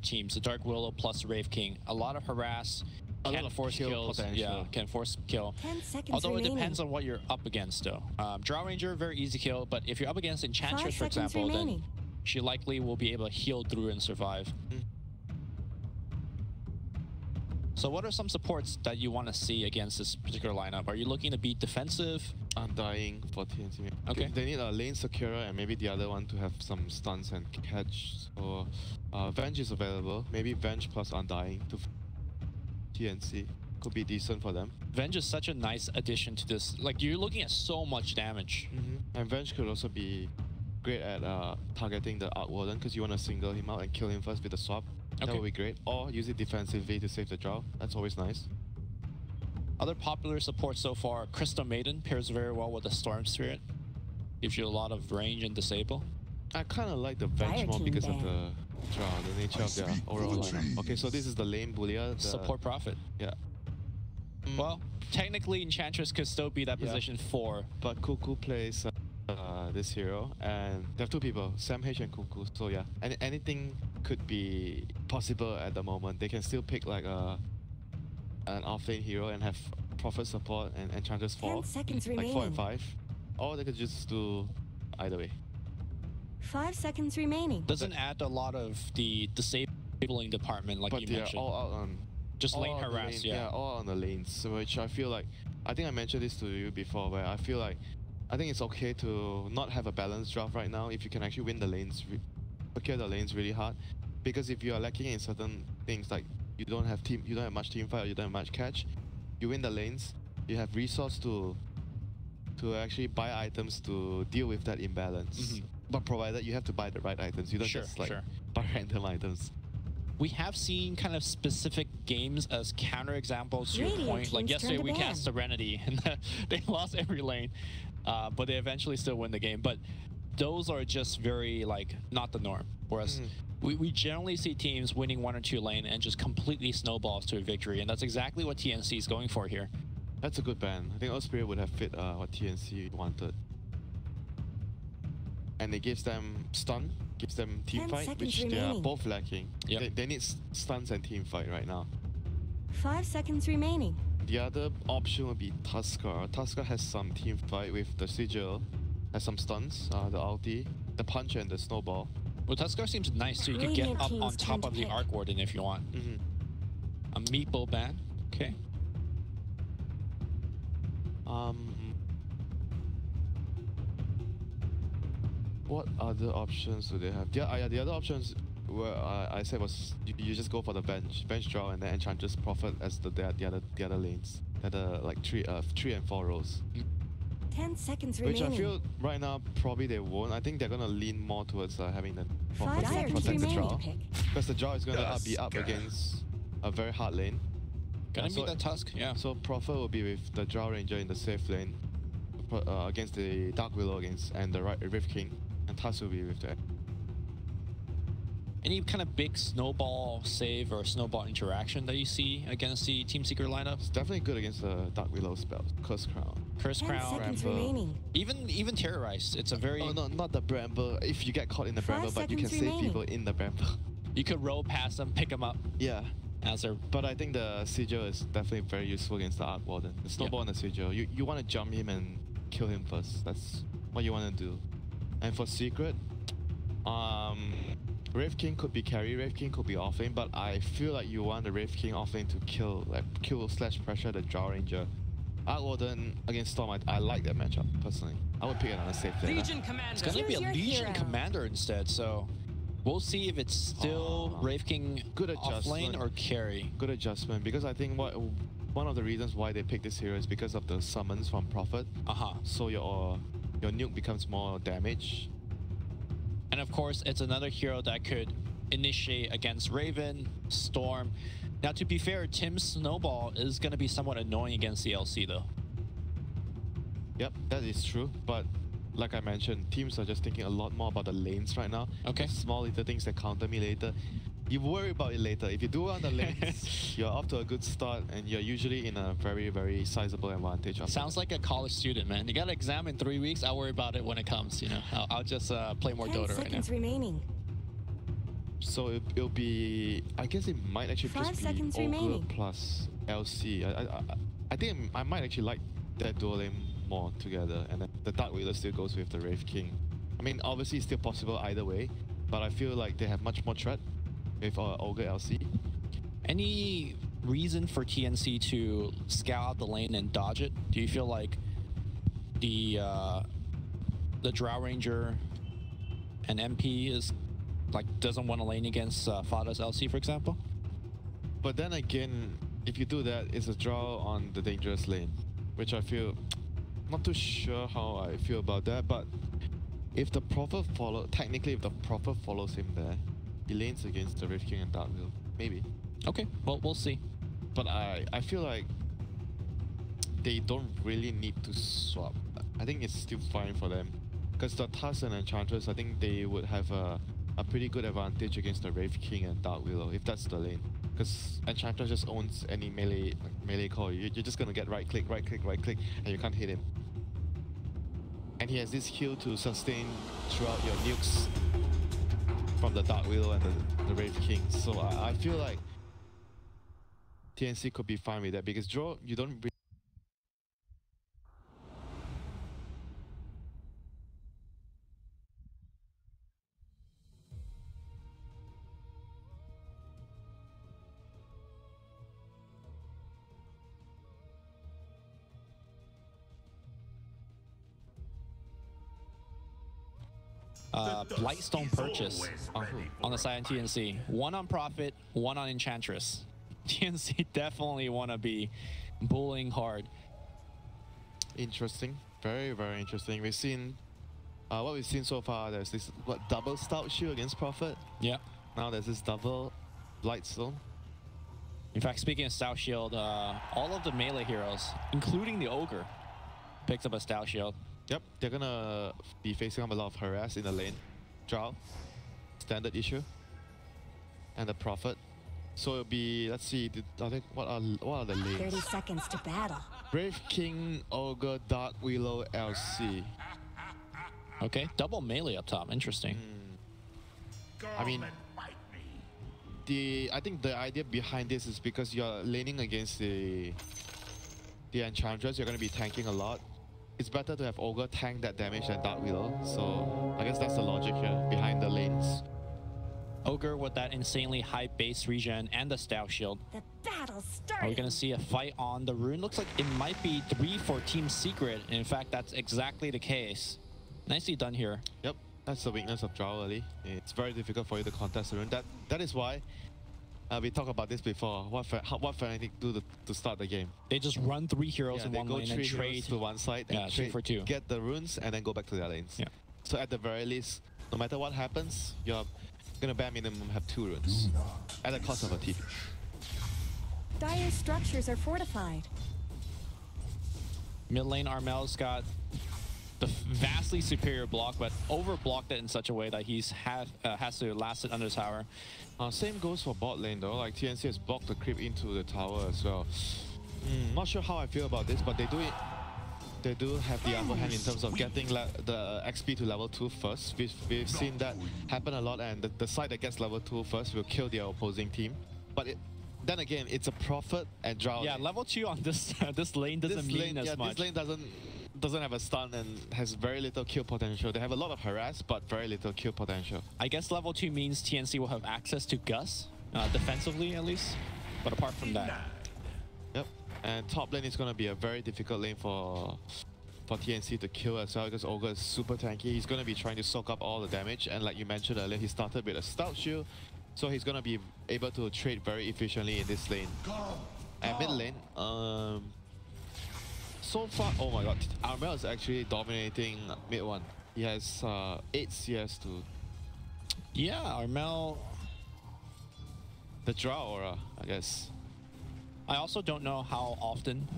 teams, the Dark Willow plus Wraith King. A lot of harass, A lot can of force kill kills. potential. Yeah, can force kill. 10 seconds Although remaining. it depends on what you're up against, though. Drow Ranger, very easy kill, but if you're up against 5 Enchantress, for seconds example, remaining. then she likely will be able to heal through and survive. So what are some supports that you want to see against this particular lineup? Are you looking to be defensive? Undying for TNC. Okay. They need a lane securer and maybe the other one to have some stuns and catch. So Venge is available. Maybe Venge plus Undying to TNC could be decent for them. Venge is such a nice addition to this. Like, you're looking at so much damage. And Venge could also be great at targeting the Arc Warden because you want to single him out and kill him first with the swap. That would be great. Or use it defensively to save the Drow. That's always nice. Other popular supports so far, Crystal Maiden pairs very well with the Storm Spirit. Gives you a lot of range and disable. I kind of like the Venge Fire more team because ban. of the Drow, the nature of their overall lineup. Okay, so this is the lane bullier. The, Support Prophet. Yeah. Well, technically Enchantress could still be that position 4. But Cuckoo plays this hero, and they have two people, Sam H and Cuckoo. So yeah, anything could be possible at the moment. They can still pick like an offlane hero and have Prophet support and Enchantress 4, 10 seconds like 4 remaining. and 5. Or they could just do either way. 5 seconds remaining. Doesn't add a lot of the disabling department like But you they're mentioned. all out on Just all lane on the harass, lane, yeah. all on the lanes, so which I feel like, I think I mentioned this to you before, where I feel like, I think it's okay to not have a balanced draft right now if you can actually win the lanes, secure the lanes really hard, because if you are lacking in certain things, like you don't have much team fight, or you don't have much catch, you win the lanes, you have resource to actually buy items to deal with that imbalance. But provided you have to buy the right items, you don't just like buy random items. We have seen kind of specific games as counterexamples to your Radiant point. Like teams yesterday turned we to cast Serenity and they lost every lane, but they eventually still win the game. But those are just very like not the norm. Whereas we generally see teams winning 1 or 2 lane and just completely snowballs to a victory, and that's exactly what TNC is going for here. That's a good ban. I think Earth Spirit would have fit what TNC wanted. And it gives them stun, gives them team 10 fight, seconds which they are remaining. both lacking. Yep. They need stuns and team fight right now. 5 seconds remaining. The other option would be Tusker. Tusker has some team fight with the Sigil, has some stuns, the ulti, the punch and the snowball. Well, Tusker seems nice, so you could get Radiant up teams on turn top to of the pick. Arc Warden if you want. A meatball ban, okay. What other options do they have? The other options where I said was you just go for the bench draw and then Enchantress Prophet as the other lanes. The like 3 and 4 rows. 10 seconds Which remaining. I feel right now probably they won't. I think they're gonna lean more towards having the 5 Prophet seconds protect the remaining. draw. Because the draw is gonna be up against a very hard lane. Gonna so- be that Tusk, yeah. So Prophet will be with the Drow Ranger in the safe lane against the Dark Willow and the Rift King, and Tusk will be with the. Any kind of big snowball save or snowball interaction that you see against the Team Secret lineups? It's definitely good against the Dark Willow spell, Curse Crown. Curse 10 Crown, seconds Bramble. remaining. even Terrorize. It's a very... Oh no, not the Bramble. If you get caught in the 5 Bramble, but you can seconds save remaining. people in the Bramble. You could roll past them, pick them up Yeah. as they're... But I think the Sigil is definitely very useful against the Arc Warden. The snowball and the Sigil. You want to jump him and kill him first. That's what you want to do. And for Secret, Wraith King could be carry, Wraith King could be offlane, but I feel like you want the Wraith King offlane to kill / pressure the Drow Ranger. Arc Warden against Storm, I like that matchup personally. I would pick another safe lane. Legion Commander. It's gonna be a Here's your Legion hero. Commander instead, so... We'll see if it's still Wraith King Good offlane adjustment. or carry. Good adjustment, because I think one of the reasons why they picked this hero is because of the summons from Prophet. So your nuke becomes more damage. And of course, it's another hero that could initiate against Raven, Storm. Now, to be fair, Tim's Snowball is going to be somewhat annoying against the LC, though. Yep, that is true, but like I mentioned, teams are just thinking a lot more about the lanes right now. Okay. Small little things that counter me later. You worry about it later. If you do on the lanes, you're off to a good start and you're usually in a very, very sizable advantage. Sounds like a college student, man. You got an exam in 3 weeks. I'll worry about it when it comes, you know. I'll just play more 10 Dota right now. seconds remaining. So it'll be I guess it might actually 5 just be seconds Ogre remaining. plus LC. I think I might actually like that dual lane more together, and then the Dark Wheeler still goes with the Wraith King. I mean, obviously it's still possible either way, but I feel like they have much more threat with Ogre LC. Any reason for TNC to scout out the lane and dodge it? Do you feel like the Drow Ranger and MP is like doesn't want to lane against Fada's LC, for example? But then again, if you do that, it's a draw on the dangerous lane, which I feel not too sure how I feel about that. But if the Prophet technically if the Prophet follows him there, he lanes against the Wraith King and Dark Wheel. Maybe. Okay, well, we'll see. But I feel like they don't really need to swap. I think it's still fine for them. Because the Tusk and Enchantress, I think they would have a pretty good advantage against the Wraith King and Dark Willow, if that's the lane. Because Enchantress just owns any melee call. You're just gonna get right click, and you can't hit him. And he has this heal to sustain throughout your nukes from the Dark Willow and the Wraith King. So I feel like TNC could be fine with that, because draw, you don't really Blightstone purchase on the side of TNC. One on Prophet, one on Enchantress. TNC definitely want to be bullying hard. interesting. Very, very interesting. We've seen what we've seen so far. There's this double Stout Shield against Prophet. Yeah. Now there's this double Blightstone. In fact, speaking of Stout Shield, all of the melee heroes, including the Ogre, picks up a Stout Shield. Yep, they're gonna be facing up a lot of harass in the lane. Drow, standard issue, and the Prophet. So it'll be, let's see, I think what are the lanes? 30 seconds to battle. Wraith King, Ogre, Dark Willow, LC. Okay, double melee up top. Interesting. I mean, I think the idea behind this is because you're laning against the Enchantress, you're gonna be tanking a lot. It's better to have Ogre tank that damage than Dark Willow. So I guess that's the logic here behind the lanes. Ogre with that insanely high base regen and the Stout Shield. The battle Are we started. going to see a fight on the rune? Looks like it might be 3 for Team Secret. And in fact, that's exactly the case. Nicely done here. Yep, that's the weakness of Drow early. It's very difficult for you to contest the rune. That is why we talked about this before. What Fnatic do to start the game? They just run 3 heroes in they one go lane and 3 trade. heroes to one side Yeah, and 2 trade, for 2. get the runes and then go back to their lanes. Yeah. So at the very least, no matter what happens, you're gonna bare minimum have 2 runes at the cost of a TP. Dire structures are fortified. Mid lane, Armel's got the vastly superior block, but overblocked it in such a way that he's has to last it under tower. Same goes for bot lane though. Like TNC has blocked the creep into the tower as well. Not sure how I feel about this, but they do have the upper hand in terms of getting the XP to level 2 first. We've seen that happen a lot, and the side that gets level 2 first will kill their opposing team. But then again, it's a Prophet and Drow. Yeah, level 2 on this this lane doesn't mean as much. This lane doesn't have a stun and has very little kill potential. They have a lot of harass, but very little kill potential. I guess level 2 means TNC will have access to Gus, defensively at least. But apart from that. Yep, and top lane is going to be a very difficult lane for TNC to kill as well, because Ogre is super tanky. He's going to be trying to soak up all the damage, and like you mentioned earlier, he started with a Stout Shield, so he's going to be able to trade very efficiently in this lane. And mid lane, so far, oh my god, Armel is actually dominating mid one. He has 8 CS to... Yeah, Armel... the Drow aura, I guess. I also don't know how often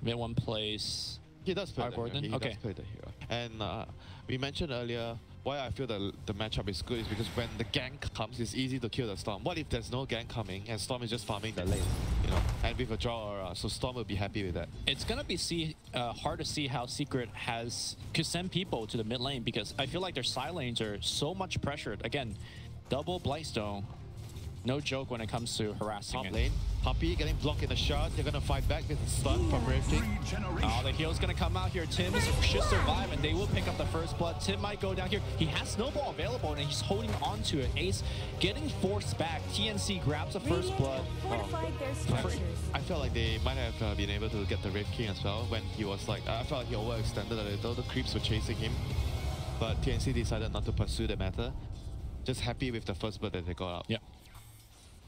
mid one plays... He does play the hero. He okay. does play the hero. And we mentioned earlier, why I feel the matchup is good is because when the gank comes, it's easy to kill the Storm. What if there's no gank coming and Storm is just farming the lane, you know, and with a draw aura, so Storm will be happy with that. It's gonna be hard to see how Secret could send people to the mid lane, because I feel like their side lanes are so much pressured. Again, double Blightstone. no joke when it comes to harassing Top it. lane, Puppey getting blocked in the shot. They're gonna fight back with the stun from Wraith King. Oh, the heal's gonna come out here. Tim should survive, and they will pick up the first blood. Tim might go down here. He has Snowball available, and he's holding on to it. Ace getting forced back. TNC grabs the first Radiant blood. have fortified their structures. I felt like they might have been able to get the Wraith King as well when he was like, I felt like he overextended a little. The creeps were chasing him, but TNC decided not to pursue the matter. Just happy with the first blood that they got up. Yeah.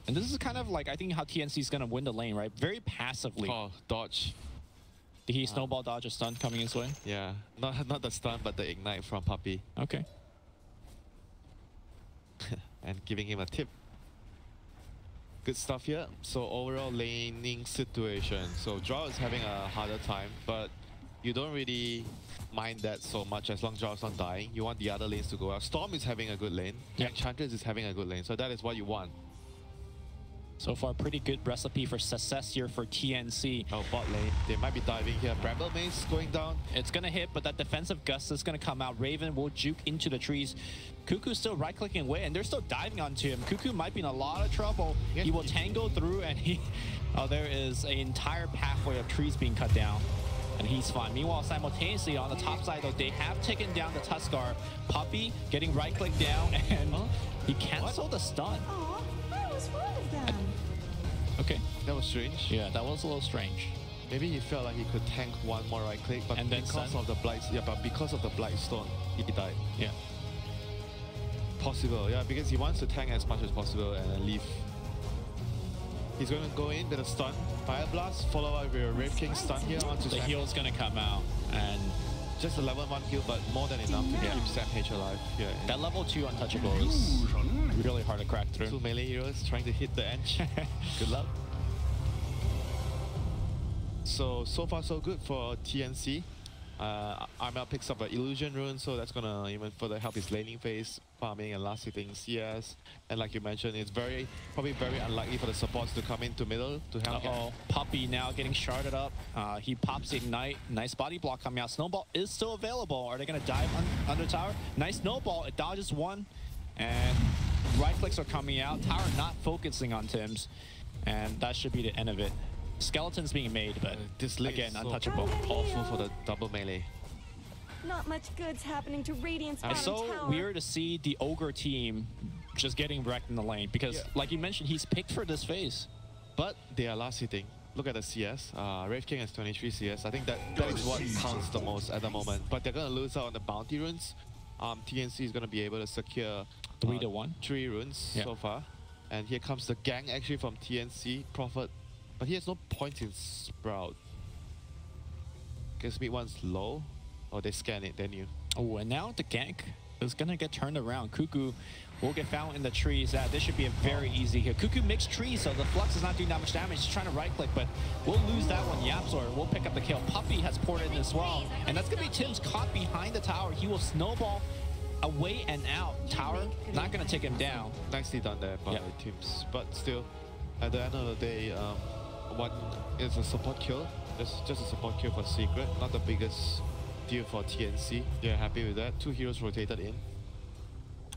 And this is kind of like, I think, how TNC is going to win the lane, right? Very passively. Oh, dodge. Did he snowball dodge a stun coming his way? Yeah, not the stun, but the ignite from Puppey. Okay. And giving him a tip. Good stuff here. So overall laning situation. So Drow is having a harder time, but you don't really mind that so much as long as Drow's not dying. You want the other lanes to go out. Storm is having a good lane. Yeah. Enchantress is having a good lane. So that is what you want. So far, pretty good recipe for success here for TNC. Oh, bot lane. They might be diving here. Bramble Mace going down. It's going to hit, but that defensive gust is going to come out. Raven will juke into the trees. Cuckoo's still right-clicking away, and they're still diving onto him. Cuckoo might be in a lot of trouble. He will tango through, and he... Oh, there is an entire pathway of trees being cut down, and he's fine. Meanwhile, simultaneously, on the top side, though, they have taken down the Tuskar. Puppey getting right-click down, and he canceled the stun. Aw, I was fond of them. Okay. That was strange. Yeah, that was a little strange. Maybe he felt like he could tank one more right click, but And then because stun. of the blight, but because of the Blightstone, he died. Yeah. Possible, yeah, because he wants to tank as much as possible and then leave. He's going to go in with a stun, Fire Blast, follow up with a Wraith King stun here onto The Sam. heal's going to come out, and Just a level 1 heal, but more than enough to keep Sam H alive. Yeah. that level 2 untouchable is really hard to crack through. Two melee heroes trying to hit the edge. Good luck. So far so good for TNC. Armel picks up an Illusion Rune, so that's gonna even further help his laning phase, farming and last hitting CS. And like you mentioned, it's probably very unlikely for the supports to come into middle to help. Uh-oh, Puppey now getting sharded up. He pops Ignite. Nice body block coming out. Snowball is still available. Are they gonna dive under tower? Nice snowball. It dodges one, and right clicks are coming out. Tower not focusing on Tim's, and that should be the end of it. Skeletons being made, but This lane again, is so untouchable. awful for the double melee. Not much good's happening to Radiant's It's bottom so tower. weird to see the Ogre team just getting wrecked in the lane because, like you mentioned, he's picked for this phase. But they are last hitting. Look at the CS. Wraith King has 23 CS. I think that is what counts the most at the moment. But they're going to lose out on the bounty runes. TNC is going to be able to secure 3 to 1. 3 runes so far. And here comes the gang actually from TNC. Prophet. But he has no points in Sprout. Guess mid one's low. Oh, they scan it, then you. Oh, and now the gank is going to get turned around. Cuckoo will get found in the trees. This should be a very easy hit. Cuckoo mixed trees, so the Flux is not doing that much damage. He's trying to right-click, but we'll lose that one. Yapzor will pick up the kill. Puppey has ported in as well. And that's going to be Tim's caught behind the tower. He will snowball away and out. Tower not going to take him down. Nicely done there by teams. But still, at the end of the day, one is a support kill. Just a support kill for Secret. Not the biggest deal for TNC. They're happy with that. 2 heroes rotated in.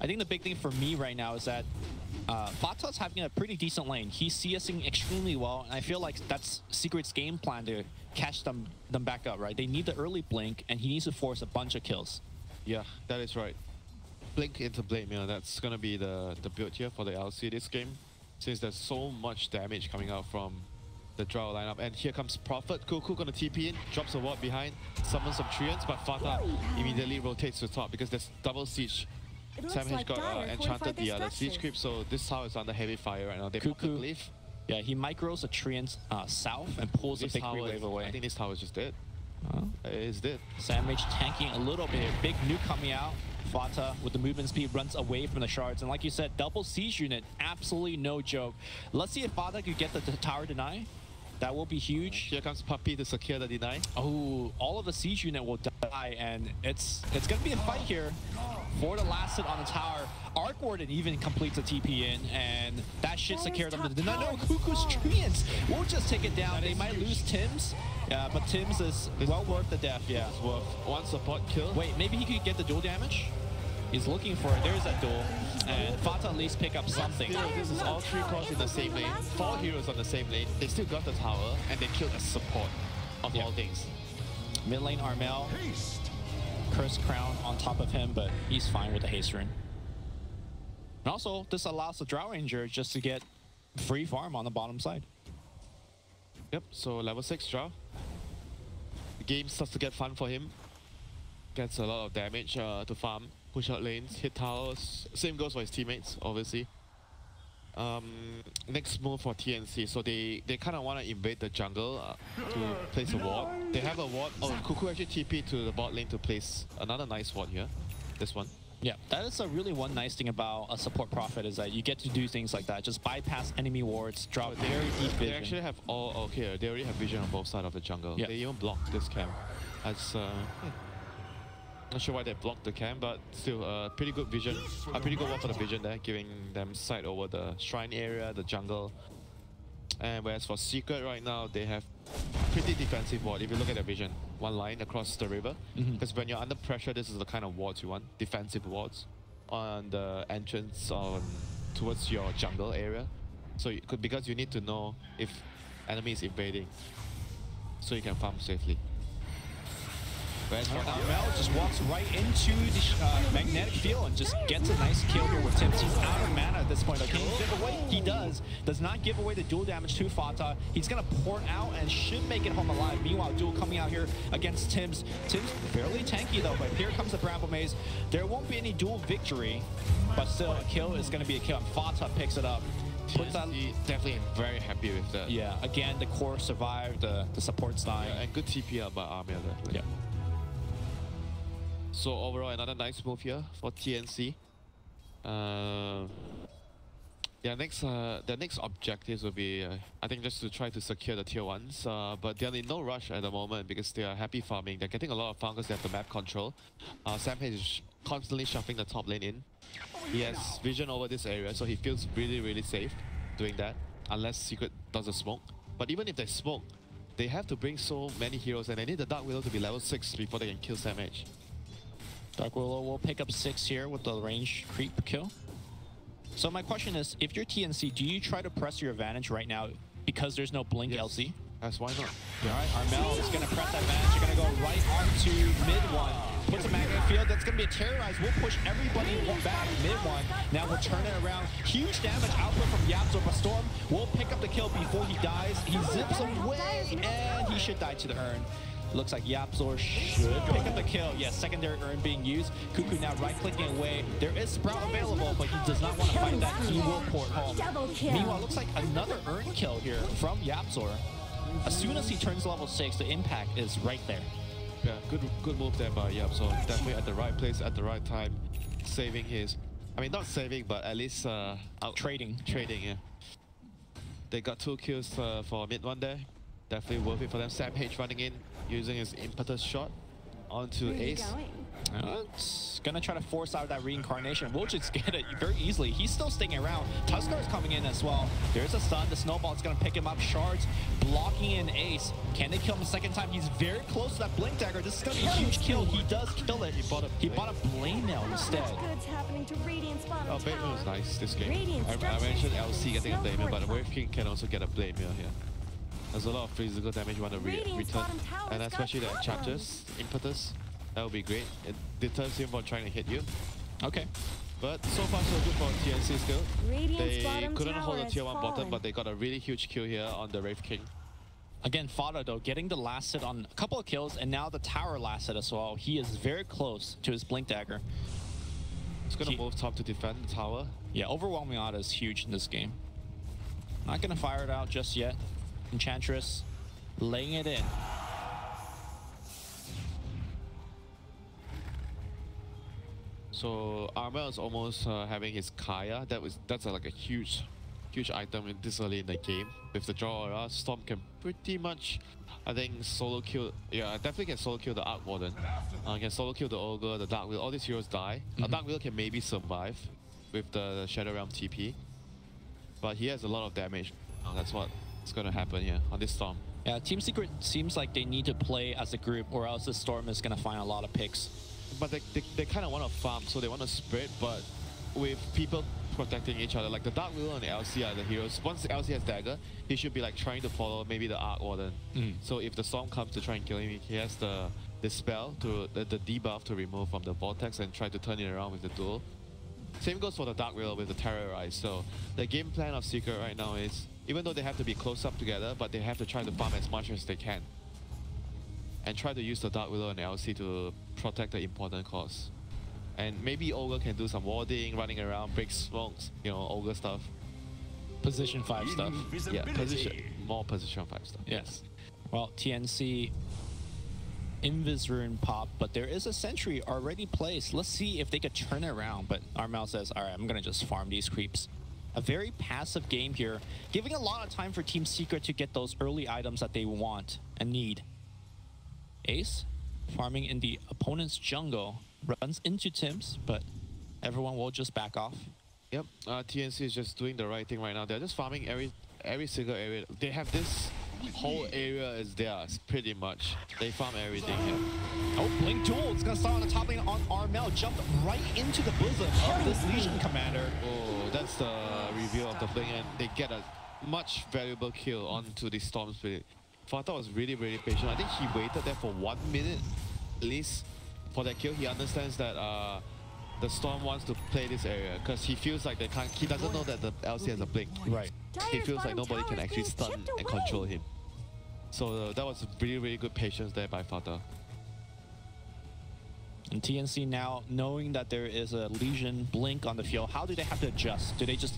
I think the big thing for me right now is that Fata's having a pretty decent lane. He's CSing extremely well, and I feel like that's Secret's game plan to catch them back up, right? They need the early blink, and he needs to force a bunch of kills. Yeah, that is right. Blink into Blade Mirror, that's gonna be the build here for the LC this game. Since there's so much damage coming out from the Drow lineup. And here comes Prophet. Cuckoo gonna TP in, drops a ward behind, summons some Treants, but Fata immediately rotates to top because there's double siege. It looks Sam H like got Dire enchanted fortified the their other siege structures. creep, so this tower is under heavy fire right now. They pop the Cuckoo. Glyph. Yeah, he micros a Treant south and pulls This a big tower wave is, away. I think this tower is just dead. It's dead. Sam H tanking a little bit. Big nuke coming out. Fata with the movement speed runs away from the shards. And like you said, double siege unit, absolutely no joke. Let's see if Fata could get the tower deny. That will be huge. Here comes Puppey to secure the deny. Oh, all of the siege unit will die, and it's gonna be a fight here for the last hit on the tower. Arc Warden even completes a TP in, and that should secure them. No, Cuckoo's Treants will just take it down. They might lose Tim's, but Tim's is well worth the death. Yeah, Worth one support kill. wait, maybe he could get the dual damage. He's looking for it. There's that duel. and Fata at least pick up something. Still, this is all 3 cores in the same lane, 4 heroes on the same lane. They still got the tower, and they killed the support of all things. Mid lane Armel, Curse Crown on top of him, but he's fine with the haste rune. And also, this allows the Drow Ranger just to get free farm on the bottom side. Yep, so level 6 Drow. The game starts to get fun for him. Gets a lot of damage to farm, push out lanes, hit towers. Same goes for his teammates, obviously. Next move for TNC. So they kind of want to invade the jungle to place a ward. They have a ward. Oh, Cuckoo actually TP to the bot lane to place another nice ward here. This one. Yeah, that is a really one nice thing about a support prophet is that you get to do things like that. Just bypass enemy wards, drop very deep vision. They actually have all, okay, they already have vision on both sides of the jungle. Yep. They even blocked this camp. That's, not sure why they blocked the camp, but still, pretty good vision. A pretty good one for the vision there, giving them sight over the shrine area, the jungle. And whereas for Secret right now, they have pretty defensive ward. If you look at their vision, one line across the river. Because when you're under pressure, this is the kind of wards you want. Defensive wards on the entrance on towards your jungle area. So you could, because you need to know if enemy is invading, so you can farm safely. Whereas for Armel just walks right into the magnetic field and just gets a nice kill here with Tims. He's out of mana at this point. Can he give away? He does not give away the dual damage to Fata. He's gonna port out and should make it home alive. Meanwhile, duel coming out here against Tims. Tims fairly tanky though, but here comes the Bramble Maze. There won't be any dual victory, but still a kill is gonna be a kill. And Fata picks it up. TNC definitely very happy with that. Yeah, again, the core survived, the support's dying. Yeah, and good TP out by Armel there. Yeah. So overall, another nice move here for TNC. Their next objectives will be, I think, just to try to secure the tier 1s. But they're in no rush at the moment because they are happy farming. They're getting a lot of farm because they have the map control. Sampage is constantly shuffling the top lane in. He has vision over this area, so he feels really, really safe doing that. Unless Secret does a smoke. But even if they smoke, they have to bring so many heroes, and they need the Dark Widow to be level 6 before they can kill Sampage. Dark Willow will pick up 6 here with the range creep kill. So my question is, if you're TNC, do you try to press your advantage right now because there's no blink LC? Yes, why not? All right, Armel is going to press that advantage. You're going to go right onto mid one. Puts a magnet field. That's going to be a terrorize. We'll push everybody back mid one. Now we'll turn it around. Huge damage output from Yapzor, but Storm will pick up the kill before he dies. He zips away, and he should die to the urn. Looks like Yapzor should pick up the kill. Yes, secondary urn being used. Cuckoo now right-clicking away. There is Sprout available, but he does not want to fight that. He will port home. Meanwhile, looks like another urn kill here from Yapzor. As soon as he turns level 6, the impact is right there. Yeah, good move there by Yapzor. Definitely at the right place, at the right time. Saving his... I mean, not saving, but at least... Trading, yeah. They got 2 kills for mid one there. Definitely worth it for them. Sam H running in, using his impetus shot onto Ace. It's gonna try to force out that reincarnation. We'll just get it very easily. He's still sticking around. Tuskar's coming in as well. There's a stun. The snowball's gonna pick him up. Shards blocking in Ace. Can they kill him a second time? He's very close to that blink dagger. This is gonna be a huge kill. He does kill it. He bought a blade mail instead. Oh, blade mail is nice this game. I mentioned LC getting a blade mail, but the Wave King can also get a blade mail here. There's a lot of physical damage you want to return, and especially the Enchantress impetus. That would be great. It deters him from trying to hit you. Okay. But so far so good for TNC still. They couldn't hold the tier 1 bottom, but they got a really huge kill here on the Wraith King. Again, Fata though, getting the last hit on a couple of kills, and now the tower last hit as well. He is very close to his blink dagger. He's gonna move top to defend the tower. Yeah, overwhelming Aura is huge in this game. Not gonna fire it out just yet. Enchantress laying it in. So Armel is almost having his Kaya. That's like a huge item this early in the game. With the draw aura, Storm can pretty much, I think, solo kill. Yeah, definitely can solo kill the Arc Warden. Can solo kill the Ogre, the Dark Wheel. All these heroes die. A Dark Wheel can maybe survive with the Shadow Realm TP, but he has a lot of damage. That's what's gonna happen here on this Storm. Yeah, Team Secret seems like they need to play as a group, or else the Storm is gonna find a lot of picks. But they kind of want to farm, so they want to spread, but with people protecting each other. Like the Dark Widow and the LC are the heroes. Once the LC has dagger, he should be like trying to follow maybe the Arc Warden. So if the Storm comes to try and kill him, he has the spell to the debuff to remove from the vortex and try to turn it around with the duel. Same goes for the Dark Widow with the Terrorize. So the game plan of Secret right now is, even though they have to be close up together, but they have to try to farm as much as they can. And try to use the Dark Widow and LC to protect the important cause. And maybe Ogre can do some warding, running around, break smokes, you know, Ogre stuff. Position 5 stuff. Yeah, more position 5 stuff. Yes. Well, TNC Invis rune pop, but there is a sentry already placed. Let's see if they could turn it around. But Armel says, all right, I'm going to just farm these creeps. A very passive game here, giving a lot of time for Team Secret to get those early items that they want and need. Ace, farming in the opponent's jungle, runs into Tim's, but everyone will just back off. Yep, TNC is just doing the right thing right now. They're just farming every single area. They have this whole area is theirs, pretty much. They farm everything here. Oh, Blink Duel. It's going to start on the top lane on Armel. Jumped right into the bosom of this Legion commander. Oh, that's the reveal of the Blink, and they get a much valuable kill onto the Storm Spirit. Fata was really, really patient. I think he waited there for 1 minute, at least, for that kill. He understands that the Storm wants to play this area because he feels like they can't. He doesn't know that the LC has a blink. Right. He feels like nobody can actually stun and control him. So that was really, really good patience there by Fata. And TNC now, knowing that there is a Legion blink on the field, how do they have to adjust? Do they just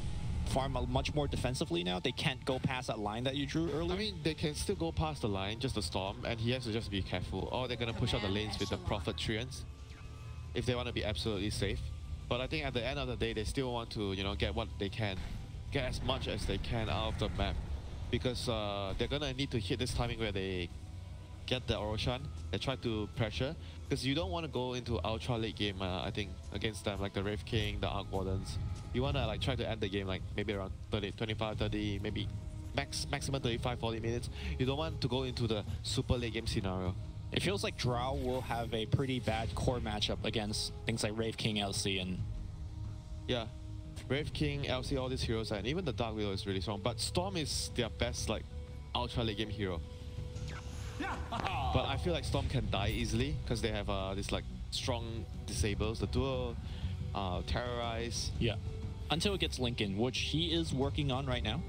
farm much more defensively now? They can't go past that line that you drew earlier? I mean, they can still go past the line, just the Storm, and he has to just be careful. Or they're going to push out the lanes with the Prophet Treants if they want to be absolutely safe. But I think at the end of the day, they still want to, you know, get what they can. Get as much as they can out of the map. Because they're going to need to hit this timing where they get the Oroshan. They try to pressure. Because you don't want to go into ultra late game, I think, against them, like the Wraith King, the Arc Wardens. You want to like try to end the game like maybe around 30, 25, 30, maybe maximum 35, 40 minutes. You don't want to go into the super late game scenario. It feels like Drow will have a pretty bad core matchup against things like Wraith King, LC, and... Yeah, Wraith King, LC, all these heroes, and even the Dark Widow is really strong. But Storm is their best like ultra late game hero. But I feel like Storm can die easily because they have this like strong disables, the dual, Terrorize. Yeah, until it gets Lincoln, which he is working on right now.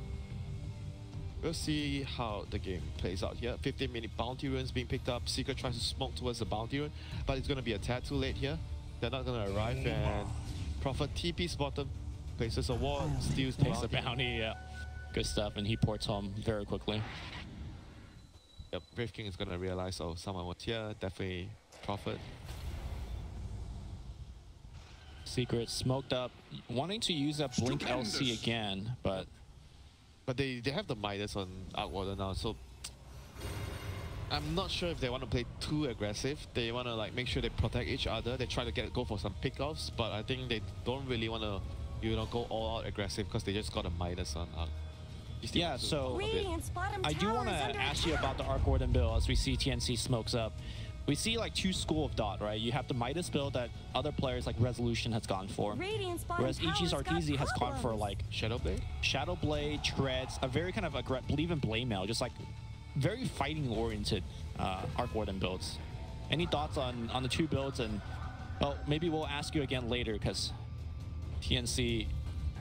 We'll see how the game plays out here. 15-minute bounty runes being picked up. Secret tries to smoke towards the bounty rune, but it's going to be a tad too late here. They're not going to arrive, and Prophet TP's bottom, places a ward, steals the Takes the bounty, yeah. Good stuff, and he ports home very quickly. Yep, Wraith King is going to realize, oh, someone was here, definitely Prophet. Secret smoked up, wanting to use that Blink LC again, but they have the Midas on Arc Warden now, so I'm not sure if they want to play too aggressive. They want to like make sure they protect each other. They try to go for some pickoffs, but I think they don't really want to, you know, go all out aggressive because they just got a Midas on Arc. Yeah, so I do want to ask you about the Arc Warden build as we see TNC smokes up. We see like two school of dot, right? You have the Midas build that other players like Resolution has gone for, whereas Ichi's Arteezy has gone for like Shadow Blade, Treads, a very kind of believe in Blade Mail, just like very fighting oriented Arc Warden builds. Any thoughts on the two builds? And well, maybe we'll ask you again later because TNC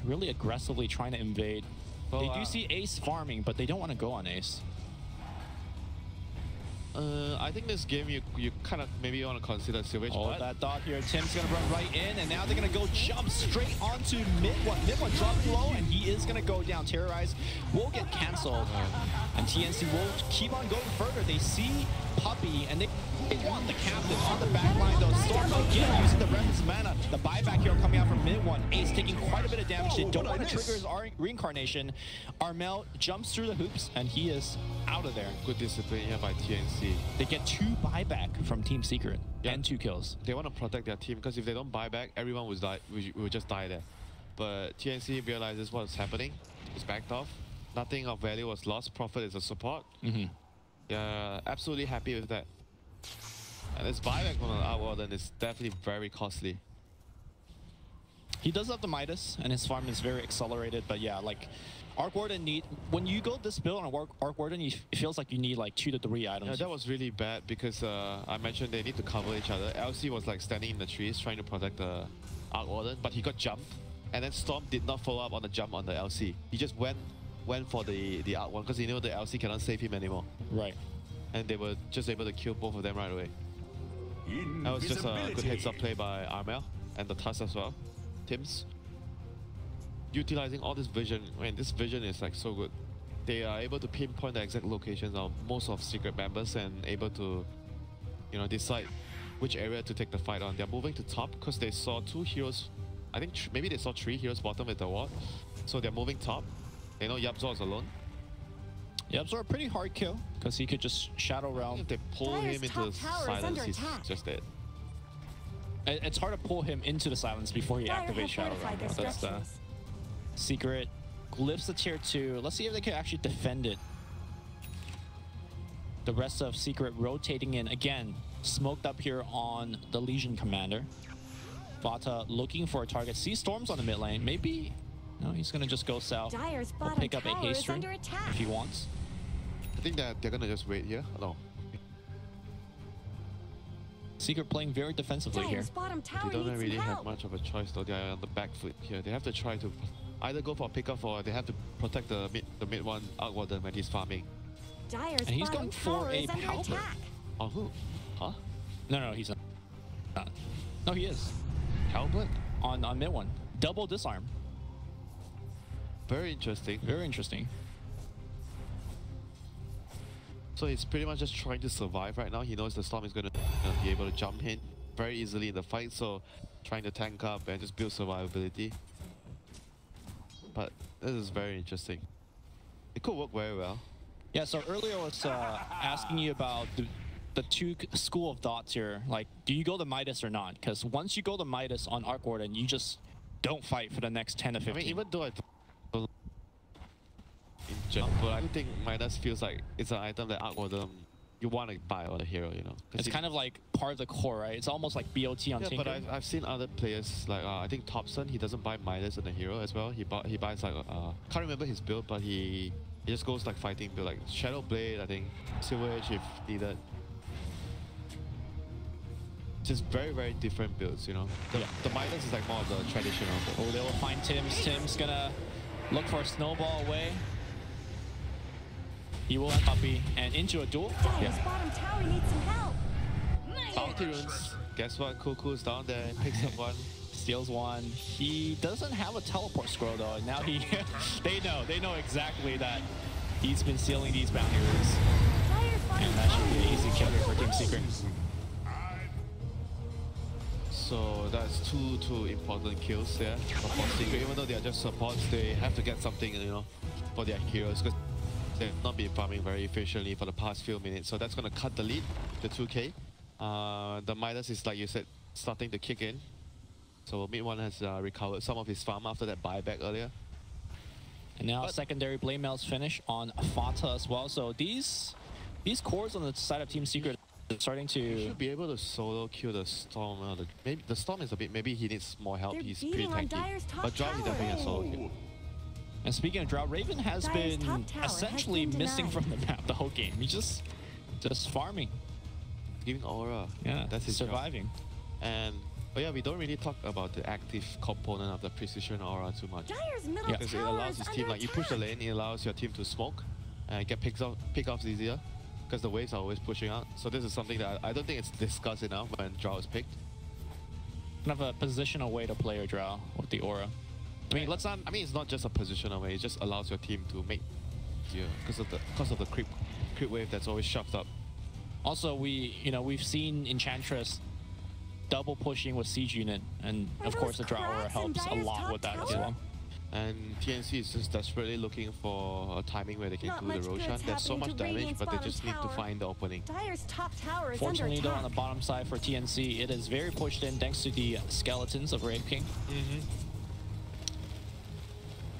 really aggressively trying to invade. Well, they do see Ace farming, but they don't want to go on Ace. I think this game you kind of maybe want to consider Silvage. Oh, that dot here. Tim's going to run right in, and now they're going to go jump straight onto mid one. Mid one dropped low, and he is going to go down. Terrorize will get canceled, and TNC will keep on going further. They see Puppey, and they want the captain on the back line, though. Storm again using the reference mana. The buyback here coming out from mid one. Ace taking quite a bit of damage. They don't want to trigger his reincarnation. Armel jumps through the hoops, and he is out of there. Good discipline here by TNC. They get 2 buyback from Team Secret and 2 kills. They want to protect their team because if they don't buy back, everyone will just die there. But TNC realizes what's happening. It's backed off. Nothing of value was lost. Prophet is a support. Yeah, absolutely happy with that. And this buyback from an Arc Warden is definitely very costly. He does have the Midas, and his farm is very accelerated. But yeah, like Arc Warden when you go this build on Arc Warden, it feels like you need like 2 to 3 items. Yeah, that was really bad because I mentioned they need to cover each other. LC was like standing in the trees trying to protect the Arc Warden, but he got jumped, and then Storm did not follow up on the jump on the LC. He just went for the Arc one because he knew the LC cannot save him anymore. Right. And they were just able to kill both of them right away. That was just a good heads-up play by Armel and the Tusk as well. Tims. Utilizing all this vision, man, this vision is like so good. They are able to pinpoint the exact locations of most of Secret members and able to, you know, decide which area to take the fight on. They're moving to top because they saw 2 heroes. I think maybe they saw 3 heroes bottom with the ward. So they're moving top. They know Yabzor is alone. Yabzor a pretty hard kill because he could just Shadow Realm. If they pull him into silence, he's just dead. It's hard to pull him into the silence before he activates Shadow Realm. That's the secret. Glyphs the tier 2. Let's see if they can actually defend it. The rest of Secret rotating in again. Smoked up here on the Legion Commander. Vata looking for a target. Sees Storms on the mid lane. Maybe. No, he's gonna just go south. He'll pick up a haste rune if he wants. I think that they're gonna just wait here. No. Secret playing very defensively here. They don't really have much of a choice though. They are on the back foot here. They have to try to either go for a pickup or they have to protect the mid one Arc Warden when he's farming. And he's going for a Halberd. On who? Huh? No, he's not. No, he is. Halberd? On mid one. Double disarm. Very interesting. Very interesting. So he's pretty much just trying to survive right now. He knows the Storm is going to be able to jump in very easily in the fight, so trying to tank up and just build survivability. But this is very interesting. It could work very well. Yeah, so earlier I was asking you about the 2 school of thoughts here. Like, do you go the Midas or not? Because once you go the Midas on Arc Warden, you just don't fight for the next 10 to 15. I mean, even though I don't in general, but I do think Midas feels like it's an item that Arc Warden you want to buy on a hero, you know. It's kind of like part of the core, right? It's almost like BOT on Tinker. Yeah, but I've seen other players like I think Thompson. He doesn't buy Midas on the hero as well. He buys like can't remember his build, but he just goes like fighting build like Shadow Blade. I think Silver Edge if needed. Just very different builds, you know. The Midas is like more of the traditional build. Oh, they will find Tims. Tim's gonna look for a snowball away. He will have Puppy and into a duel. Bottom tower needs some help. Bounty runes. Guess what? Kuku's down there, picks up one. Steals one. He doesn't have a teleport scroll though. Now he, they know exactly that he's been stealing these bounty runes. And that should be an easy kill here for Team Secret. So that's two important kills there for Secret. Even though they are just supports, they have to get something, you know, for their heroes because they've not been farming very efficiently for the past few minutes. So that's going to cut the lead, the 2k. The Midas is, like you said, starting to kick in. So mid one has recovered some of his farm after that buyback earlier. And now secondary Blade Mail's finish on Fata as well. So these cores on the side of Team Secret are starting to... You should be able to solo kill the Storm. Maybe the Storm is a bit... Maybe he needs more help. He's pretty tanky. But Drow he definitely can solo kill. And speaking of Drow, Raven has been essentially missing from the map the whole game. He's just farming. Giving aura. Yeah, that's his surviving. Job. And but yeah, we don't really talk about the active component of the precision aura too much. Because it allows his team, like you push the lane, it allows your team to smoke and get pick-offs easier. Because the waves are always pushing out. So this is something that I don't think it's discussed enough when Drow is picked. Kind of a positional way to play a Drow with the aura. I mean, it's not just a positional way. It just allows your team to make, because of the creep wave that's always shoved up. Also, we've seen Enchantress double pushing with Siege Unit, and of course the Drow aura helps a lot with that as well. And TNC is just desperately looking for a timing where they can do the Roshan. There's so much damage, but they just need to find the opening. Fortunately, though, on the bottom side for TNC, it is very pushed in thanks to the skeletons of Wraith King.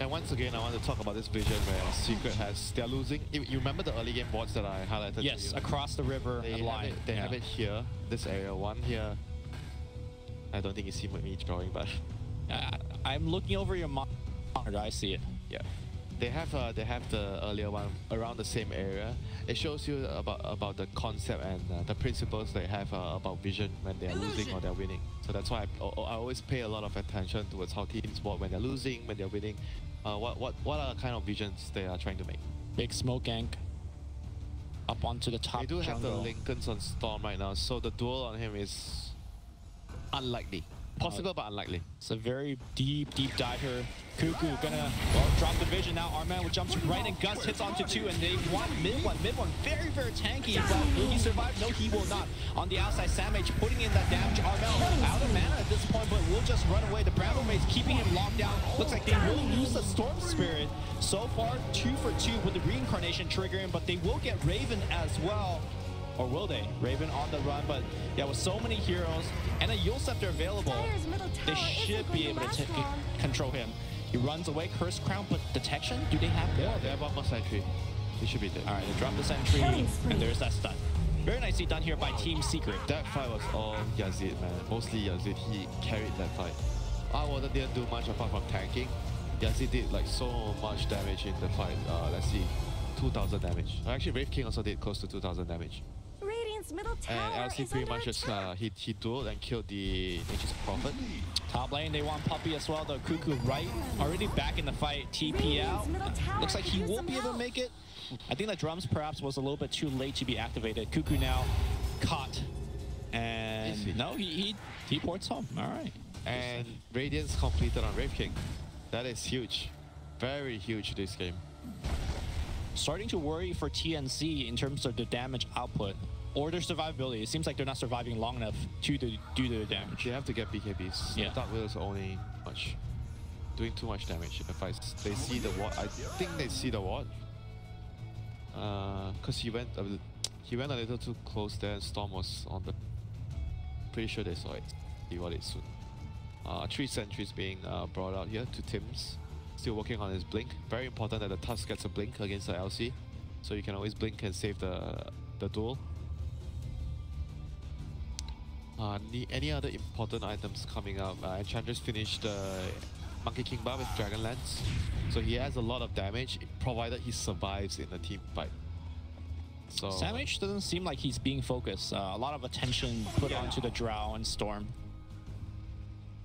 And once again, I want to talk about this vision where Secret they're losing. You remember the early game boards that I highlighted to you? Yes, across the river and line. They have it here, this area, one here. I don't think you see me drawing, but... I'm looking over your monitor. I see it. Yeah. They have the earlier one around the same area. It shows you about the concept and the principles they have about vision when they're losing or they're winning. So that's why I always pay a lot of attention towards how teams work when they're losing, when they're winning. What are the kind of visions they are trying to make? Big smoke gank up onto the top. They do have the jungle. Lincolns on Storm right now, so the duel on him is unlikely. Possible but unlikely. It's a very deep dive here. Cuckoo gonna drop the vision now. Arman jumps right in. Gus hits onto 2 and they want mid one. Mid one very tanky, but will he survive? No, he will not. On the outside, SamH putting in that damage. Arman out of mana at this point, but will just run away. The Bramble Maze keeping him locked down. Looks like they will use the Storm Spirit. So far, 2 for 2 with the reincarnation triggering, but they will get Raven as well. Or will they? Raven on the run, but yeah, with so many heroes and a Yule Scepter available, they should be able to control him. He runs away, Curse Crown, but detection? Do they have more? Yeah, they have one more sentry. He should be dead. Alright, they drop the sentry, and there's that stun. Very nicely done here by Team Secret. That fight was all Yazid, man. Mostly Yazid. He carried that fight. Arwater didn't do much apart from tanking. Yazid did like so much damage in the fight. Let's see, 2,000 damage. Actually, Wraith King also did close to 2,000 damage. Middle tower And LC pretty much just he dueled and killed the Nature's Prophet. Top lane, they want Puppey as well. The Cuckoo right, already back in the fight. TP out. Looks like he won't be able to make it. I think the drums perhaps was a little bit too late to be activated. Cuckoo now caught. And no, he ports home. All right. And Radiance completed on Wraith King. That is huge. Very huge this game. Starting to worry for TNC in terms of the damage output or their survivability. It seems like they're not surviving long enough to do the damage. They have to get BKBs. Yeah. Dark Wheel's only doing too much damage in the fights. They see the ward. I think they see the ward. Because he went a little too close there and Storm was on the... Pretty sure they saw it. See what it soon. 3 sentries being brought out here to Tim's. Still working on his blink. Very important that the Tusk gets a blink against the LC. So you can always blink and save the duel. Any other important items coming up? Enchantress finished Monkey King Bar with Dragon Lance. So he has a lot of damage, provided he survives in the team fight. So SamH doesn't seem like he's being focused. A lot of attention put onto the Drow and Storm.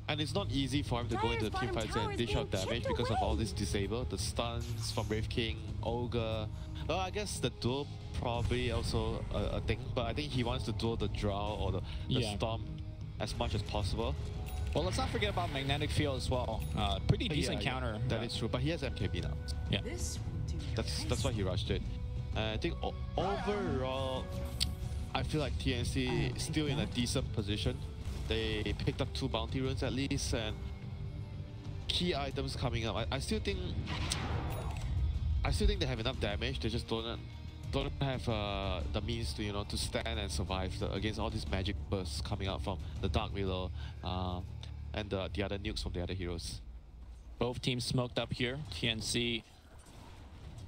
And it's not easy for him to go into the team fights and dish out damage because of all this disable, the stuns from Wraith King, Ogre. Well, I guess the duel probably also a thing, but I think he wants to duel the Drow or the Storm as much as possible. Well, let's not forget about Magnetic Field as well. Pretty decent counter. That is true, but he has MKB now. Yeah. That's why he rushed it. I think overall, I feel like TNC is still in a decent position. They picked up 2 bounty runes at least, and key items coming up. I still think they have enough damage. They just don't have the means to to stand and survive against all these magic bursts coming out from the Dark Willow and the other nukes from the other heroes. Both teams smoked up here. TNC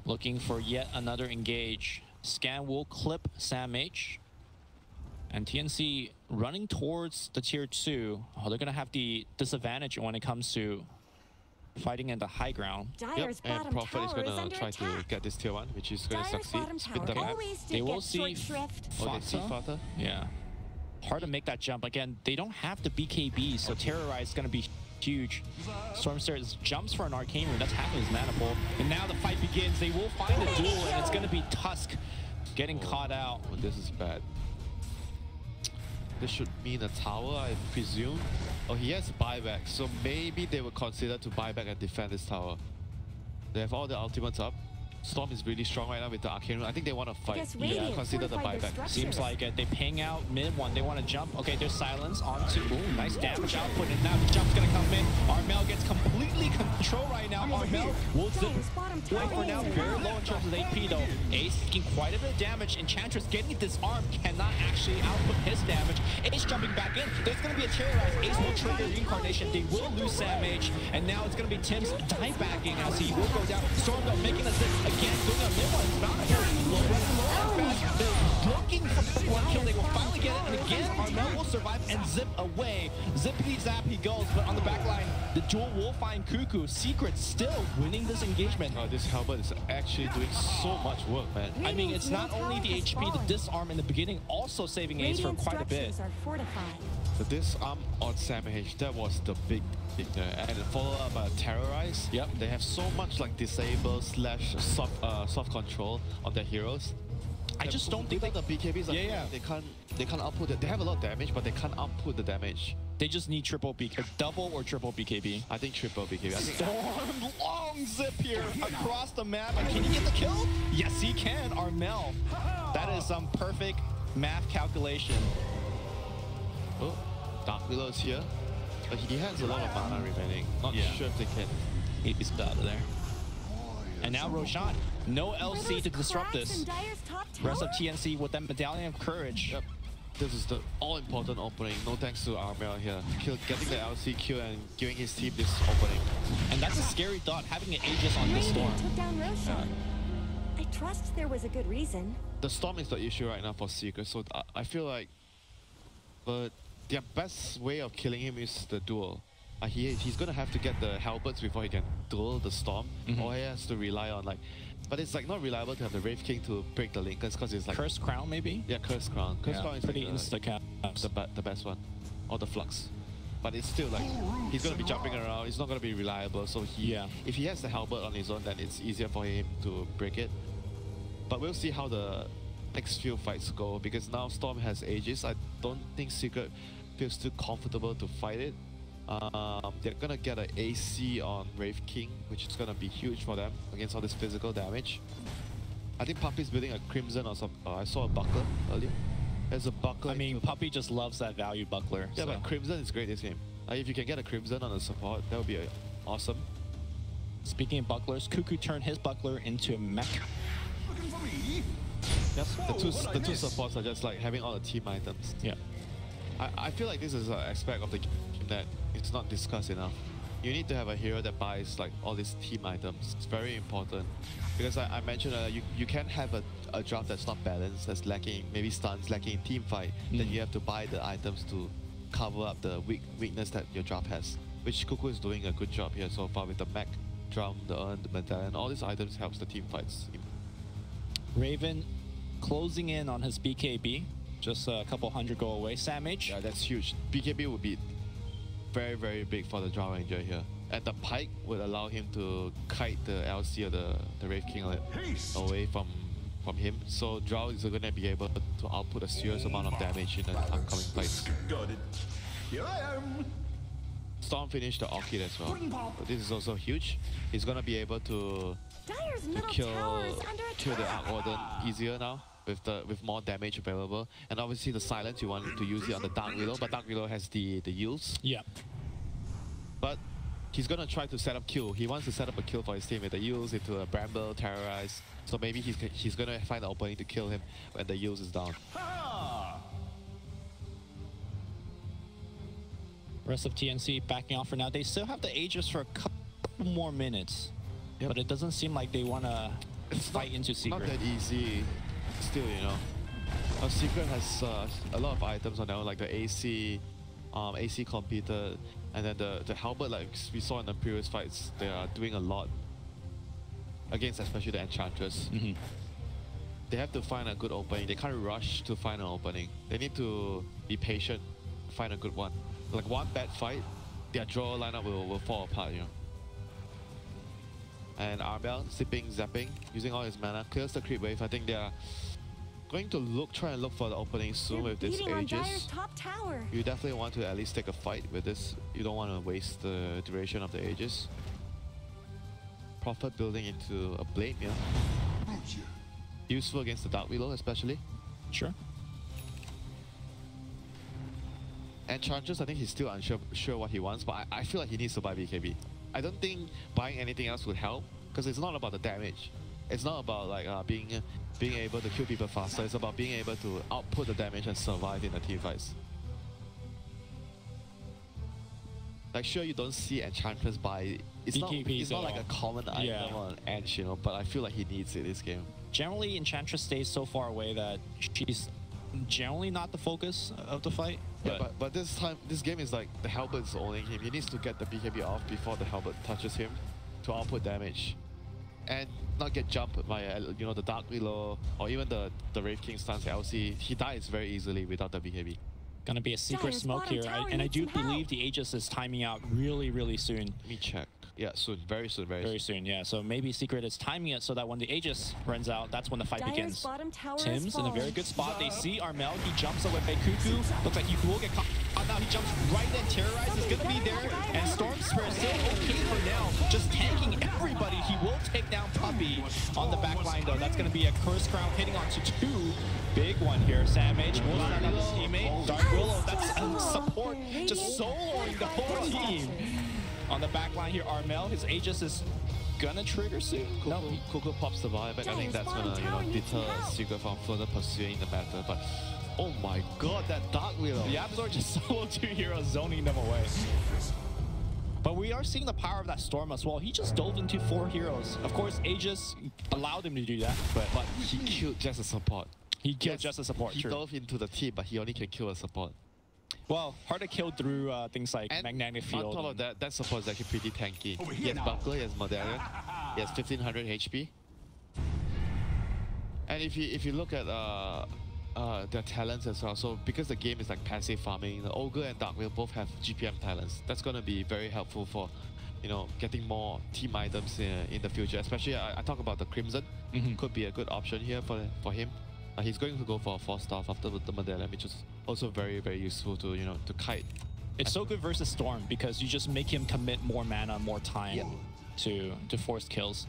looking for yet another engage. Scan will clip SamH. And TNC running towards the tier 2. Oh, they're going to have the disadvantage when it comes to fighting in the high ground. And Prophet is going to try to get this tier 1, which is going to succeed. Split the map. They will see Fata. Yeah. Hard to make that jump. Again, they don't have the BKB, so Terrorize is going to be huge. Stormstairs jumps for an Arcane Rune. That's half of his mana pool. And now the fight begins. They will find a duel, and it's going to be Tusk getting caught out. Oh, this is bad. This should mean a tower, I presume. Oh, he has buyback, so maybe they would consider to buy back and defend this tower. They have all the ultimates up. Storm is really strong right now with the Arcane Rune. I think they want to fight. Yeah, consider the buyback. Seems like it. They ping out mid one. They want to jump. Okay, there's silence onto. Ooh, nice damage output. And now the jump's going to come in. Armel gets completely control right now. Armel will zip away for now. Very low in terms of AP though. Ace taking quite a bit of damage. Enchantress getting disarmed. Cannot actually output his damage. Ace jumping back in. There's going to be a Terrorize. Ace will trigger Reincarnation. They will lose SamH. And now it's going to be Tim's die backing as he will go down. Storm though making a zip. Again, doing a mid one. Not a low and fast. They're looking for one kill. They will finally get it. And again, Armel will survive and zip away. Zippity zap he goes, but on the back line, the duel will find Cuckoo. Secret still winning this engagement. This Halberd is actually doing so much work, man. I mean, it's not only the HP, the disarm in the beginning, also saving Ace for quite a bit. Are fortified. The disarm on Sam H, that was the big thing there. And followed up by Terrorize. Yep. They have so much like disable slash soft control on their heroes. I just don't think the BKBs. They can't output it. They have a lot of damage, but they can't output the damage. They just need triple BKB, double or triple BKB. I think triple BKB. I think Storm long zip here across the map. And can he get the kill? Yes, he can. Armel. That is some perfect math calculation. Oh, Dark Willow is here. But he has a lot of mana remaining. Not sure if they can. He's out of there. And now Roshan. No LC to disrupt this. Rest of TNC with that Medallion of Courage. Yep. This is the all-important opening. No thanks to Armel here. Getting the LC kill and giving his team this opening. And that's a scary thought, having an Aegis on this Storm. Took down Roshan. I trust there was a good reason. The Storm is the issue right now for Secret, so I feel like their best way of killing him is the duel. He's gonna have to get the Halberds before he can duel the Storm, or he has to rely on but it's like not reliable to have the Wraith King to break the Linkers because it's like Cursed Crown maybe? Yeah, Cursed Crown. Cursed Crown is pretty like insta-cap. the best one, or the Flux. But it's still like he's gonna be jumping around. It's not gonna be reliable. So if he has the Halberd on his own, then it's easier for him to break it. But we'll see how the next few fights go because now Storm has Aegis. I don't think Secret feels too comfortable to fight it. They're gonna get an AC on Wraith King, which is gonna be huge for them against all this physical damage. I think Puppy's building a Crimson or something. I saw a Buckler earlier. There's a Buckler. I mean, Puppy just loves that value Buckler. Yeah, but Crimson is great this game. If you can get a Crimson on the support, that would be awesome. Speaking of Bucklers, Cuckoo turned his Buckler into a mech. Yep, the two supports are just like having all the team items. Yeah. I feel like this is an aspect of the game that it's not discussed enough. You need to have a hero that buys like all these team items. It's very important because I mentioned you can't have a draft that's not balanced, that's lacking maybe stuns, lacking in team fight. Then you have to buy the items to cover up the weakness that your draft has. Which Cuckoo is doing a good job here so far with the mech, drum, the urn, the medallion. All these items helps the team fights. Raven closing in on his BKB. Just a couple hundred go away. Sam H. Yeah, that's huge. BKB would be very, very big for the Drow Ranger here. And the Pike would allow him to kite the LC or the Wraith King away from him. So Drow is going to be able to output a serious amount of damage in the upcoming fights. Got it. Here I am. Storm finished the Orchid as well. But this is also huge. He's going to be able to kill the Arc Warden easier now. With more damage available, and obviously the silence you want to use it on the Dark Willow, but Dark Willow has the yields. Yeah. But he's gonna try to set up kill. He wants to set up a kill for his team with the yields into a Bramble, Terrorize. So maybe he's gonna find an opening to kill him when the yields is down. Rest of TNC backing off for now. They still have the Aegis for a couple more minutes, but it doesn't seem like they wanna fight into Secret. Not that easy. Still, you know, Secret has a lot of items on there, like the AC computer, and then the Halberd, like we saw in the previous fights, they are doing a lot against especially the Enchantress. They have to find a good opening. They can't rush to find an opening. They need to be patient, find a good one. Like one bad fight, their draw lineup will fall apart, you know. And Armel, zipping, zapping, using all his mana, clears the creep wave. I think they are going to try and look for the opening soon with this Aegis. You definitely want to at least take a fight with this. You don't want to waste the duration of the Aegis. Prophet building into a Blade, yeah. Useful against the Dark Willow especially. Sure. Enchantress, I think he's still unsure what he wants, but I feel like he needs to buy BKB. I don't think buying anything else would help, because it's not about the damage. It's not about like being able to kill people faster. It's about being able to output the damage and survive in the team fights. Like sure, you don't see Enchantress buy. It's not like a common item on Edge, you know. But I feel like he needs it this game. Generally, Enchantress stays so far away that she's generally not the focus of the fight. Yeah, but this time, this game is like the Halbert's owning him. He needs to get the BKB off before the Halbert touches him to output damage. And not get jumped by, the Dark Willow or even the Wraith King stance LC. He dies very easily without the BKB. Gonna be a secret Dire's smoke bottom here, tower and I needs do some believe the Aegis is timing out really, really soon. Let me check. Yeah, soon. Very soon. Very soon, yeah. So maybe Secret is timing it so that when the Aegis runs out, that's when the fight Dire's begins. bottom tower Tim's is in a falling. very good spot. They see Armel. He jumps away by Cuckoo. Looks like he will get caught. Now he jumps right in. Terrorize is going to be there. And Storm Spirit still okay for now. Just tanking everybody. He will take down Puppey on the back line, though. That's going to be a Curse Crown hitting onto 2. Big one here. Sam H will stand up his teammate. Dark Willow, that's support. Just soloing the whole team. On the back line here, Armel, his Aegis is gonna trigger soon. Cuckoo pops the buyback. I think that's gonna, deter Secret from further pursuing the matter. But oh my god, that Dark Willow. The Absol just solo 2 heroes zoning them away. But we are seeing the power of that Storm as well. He just dove into 4 heroes. Of course, Aegis allowed him to do that, but he killed just a support. He killed just a support, He true. dove into the team, but he only can kill a support. Well, hard to kill through things like And magnetic field. on top of that, that support is actually pretty tanky. He has Buckler, he has Medallion, he has 1500 HP. And if you look at their talents as well, so because the game is like passive farming, the Ogre and Darkveil both have GPM talents. That's going to be very helpful for, getting more team items in the future. Especially, I talk about the Crimson. Could be a good option here for him. He's going to go for a 4-star after the Medallion, which is also very, very useful to, to kite. It's so good versus Storm because you just make him commit more mana, more time to force kills.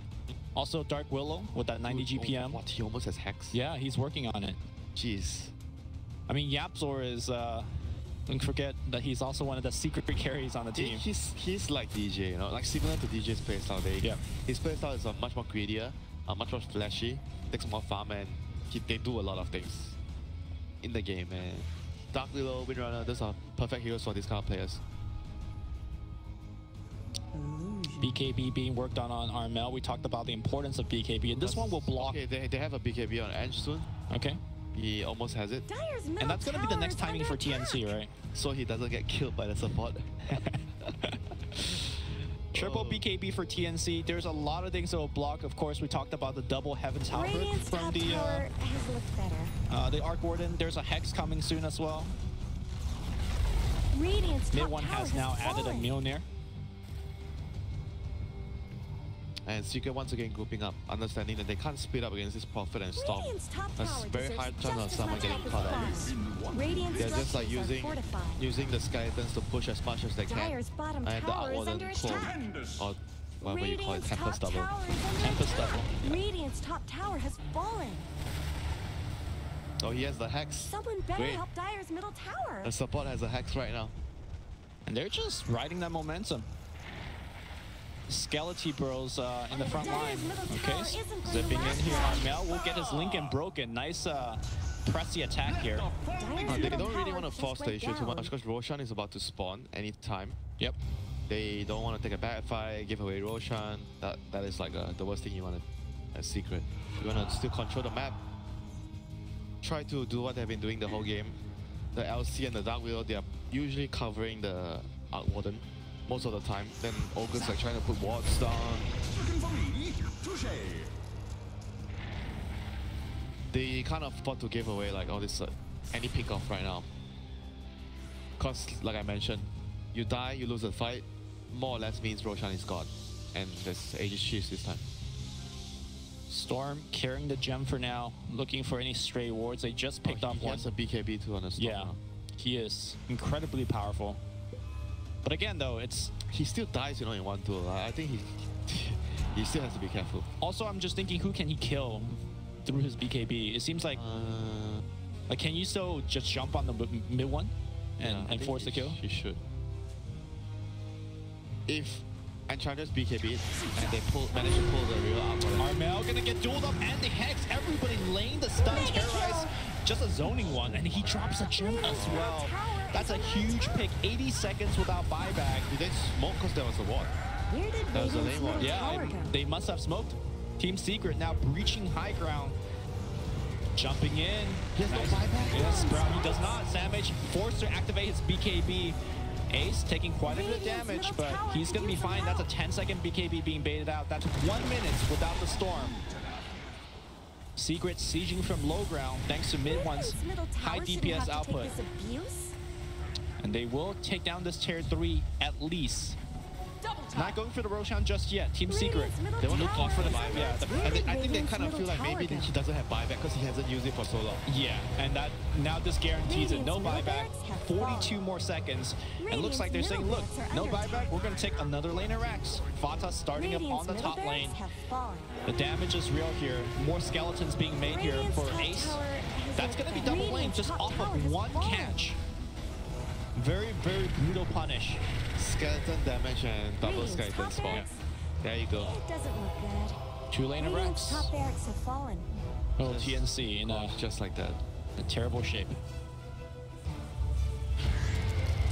Also, Dark Willow with that 90 GPM. What? He almost has Hex? Yeah, he's working on it. Jeez. I mean, Yapzor is, don't forget that he's also one of the secret carries on the team. He's like DJ, like similar to DJ's playstyle. His playstyle is much more greedier, much more flashy, takes more farm, and they do a lot of things in the game. And Dark Willow, Windrunner, those are perfect heroes for these kind of players. BKB being worked on Armel. We talked about the importance of BKB, and this one will block. Okay, they have a BKB on Edge soon. Okay. He almost has it. And that's going to be the next timing for TNC, right? So he doesn't get killed by the support. Triple BKB for TNC. There's a lot of things that will block. Of course, we talked about the double Heaven's Halberd from the Arc Warden. There's a Hex coming soon as well. Mid one has now added a Mjolnir. And Secret once again grouping up, understanding that they can't split up against this Prophet and Storm. That's very hard chance of someone getting caught out. They're just like using the skeletons to push as much as they can. And the Outwarden clone, or whatever you call it, Tempest Double. Tempest Double. Radiant's top tower has fallen. Oh, he has the Hex. Someone better Great. help Dire's middle tower. The support has a Hex right now. And they're just riding that momentum. Skeleton Bros in the front line. Okay, zipping in here. Armel will get his Lincoln broken. Nice pressy attack here. They don't really want to force the issue too much because Roshan is about to spawn anytime. Yep. They don't want to take a bad fight, give away Roshan. That is like the worst thing you want to Secret. You want to still control the map. Try to do what they've been doing the whole game. The LC and the Dark Willow, they are usually covering the Arc Warden most of the time. Then Ogre's like trying to put wards down. They can't afford to give away like all this any pick off right now. Cause like I mentioned, you die, you lose the fight, more or less means Roshan is gone. And there's Aegis Chiefs this time. Storm carrying the gem for now, looking for any stray wards. They just picked up one. He has a BKB too on the Storm. Yeah, he is incredibly powerful. But again, though, he still dies, in one duel. I think he still has to be careful. Also, I'm just thinking, who can he kill through his BKB? It seems like, can you still just jump on the mid one and force the kill? He should. If Enchantress BKB and they manage to pull the real out. Armel gonna get dueled up and the Hex. Everybody laying the stun. Terrorize, just a zoning one, and he drops a gem as well. That's a huge pick. 80 seconds without buyback. Did they smoke because there was a ward? There was a lane ward. Yeah, they must have smoked. Team Secret now breaching high ground. Jumping in. He has no buyback? Yes, Brown, he does not. Savage forced to activate his BKB. Ace taking quite a bit of damage, but he's going to be fine. That's a 10-second BKB being baited out. That's 1 minute without the storm. Secret sieging from low ground thanks to mid one's high DPS output. And they will take down this tier 3 at least. Not going for the Roshan just yet. Team Secret. They want to look for the buyback. Yeah, I think they kind of feel like maybe he doesn't have buyback because he hasn't used it for so long. yeah, and that now this guarantees it. No buyback. 42 more seconds. And looks like they're saying, look, no buyback. We're going to take another lane of Rax. Fata starting up on the top lane. The damage is real here. More skeletons being made here for Ace. That's going to be double lane just off of one catch. Very, very brutal punish. Skeleton damage and double skeleton spawn. Yeah. There you go. It doesn't look good. 2 lane of Rex. Top barracks have fallen. Oh, TNC in Just like that. a terrible shape.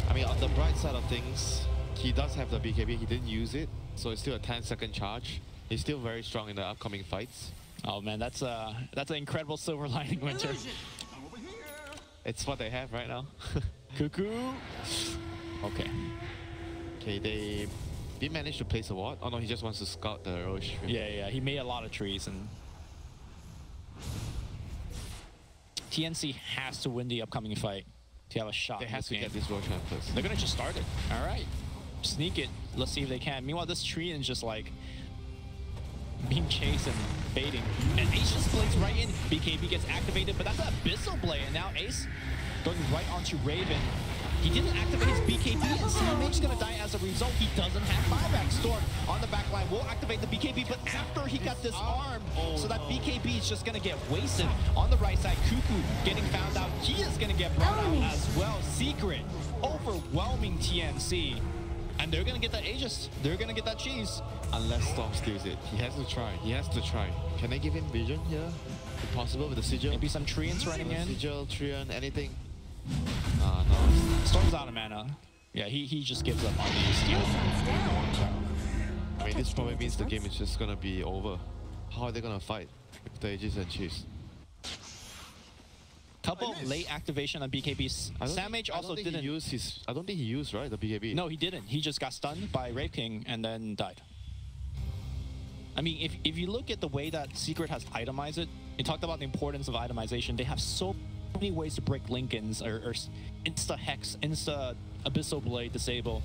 I mean, on the bright side of things, he does have the BKB. He didn't use it, so it's still a 10-second charge. He's still very strong in the upcoming fights. Oh man, that's an incredible silver lining, Winter. It's what they have right now. Cuckoo. Okay. Okay, they did manage to place a ward. Oh no, he just wants to scout the Roche. Yeah, he made a lot of trees and TNC has to win the upcoming fight to have a shot. They in have this to game. get this Roche first. They're gonna just start it. All right, sneak it. Let's see if they can. Meanwhile, this tree is just like being chased and baiting. And Ace just blinks right in. BKB gets activated, but that's an Abyssal Blade. And now Ace going right onto Raven. He didn't activate his BKB, and Samage's gonna die as a result. He doesn't have buyback. Storm on the back line will activate the BKB, but after he got disarmed, so that BKB is just gonna get wasted. On the right side, Cuckoo getting found out. He is gonna get brought out as well. Secret overwhelming TNC. And they're gonna get that Aegis. They're gonna get that cheese. Unless Storm steals it. He has to try. He has to try. Can they give him vision here? If possible with the Sigil? Maybe some Treants running in. Sigil, Treant, anything? No. Storm's out of mana. Yeah, he just gives up on these steals. I mean, this probably means the game is just gonna be over. How are they gonna fight with the Aegis and cheese? Couple of late activation on BKBs. Samage also didn't use his. I don't think he used the BKB. No, he didn't. He just got stunned by Wraith King and then died. I mean, if you look at the way that Secret has itemized it, it talked about the importance of itemization. They have so many ways to break Lincolns or insta Hex, insta Abyssal Blade, disable.